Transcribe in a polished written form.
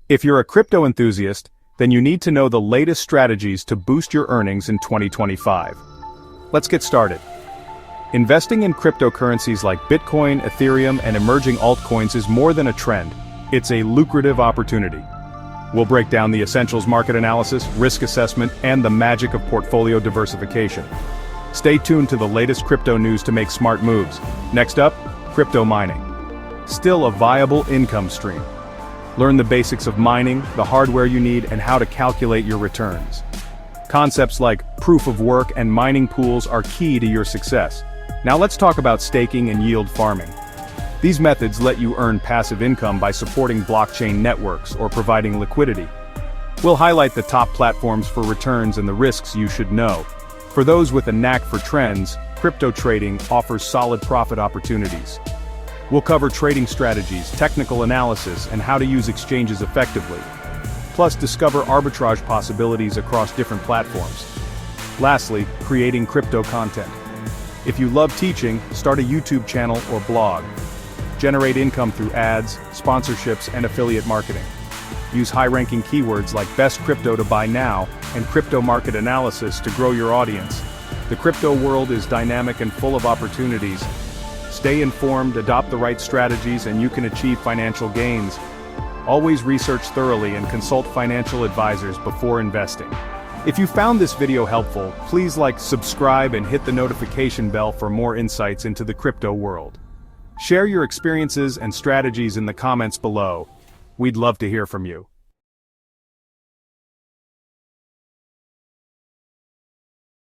If you're a crypto enthusiast, then you need to know the latest strategies to boost your earnings in 2025. Let's get started. Investing in cryptocurrencies like Bitcoin, Ethereum, and emerging altcoins is more than a trend. It's a lucrative opportunity. We'll break down the essentials market analysis, risk assessment, and the magic of portfolio diversification. Stay tuned to the latest crypto news to make smart moves. Next up, crypto mining. Still a viable income stream. Learn the basics of mining, the hardware you need, and how to calculate your returns. Concepts like proof of work and mining pools are key to your success. Now let's talk about staking and yield farming. These methods let you earn passive income by supporting blockchain networks or providing liquidity. We'll highlight the top platforms for returns and the risks you should know. For those with a knack for trends, crypto trading offers solid profit opportunities. We'll cover trading strategies, technical analysis, and how to use exchanges effectively. Plus, discover arbitrage possibilities across different platforms. Lastly, creating crypto content. If you love teaching, start a YouTube channel or blog. Generate income through ads, sponsorships, and affiliate marketing. Use high-ranking keywords like best crypto to buy now and crypto market analysis to grow your audience. The crypto world is dynamic and full of opportunities. Stay informed, adopt the right strategies, and you can achieve financial gains. Always research thoroughly and consult financial advisors before investing. If you found this video helpful, please subscribe, and hit the notification bell for more insights into the crypto world. Share your experiences and strategies in the comments below. We'd love to hear from you.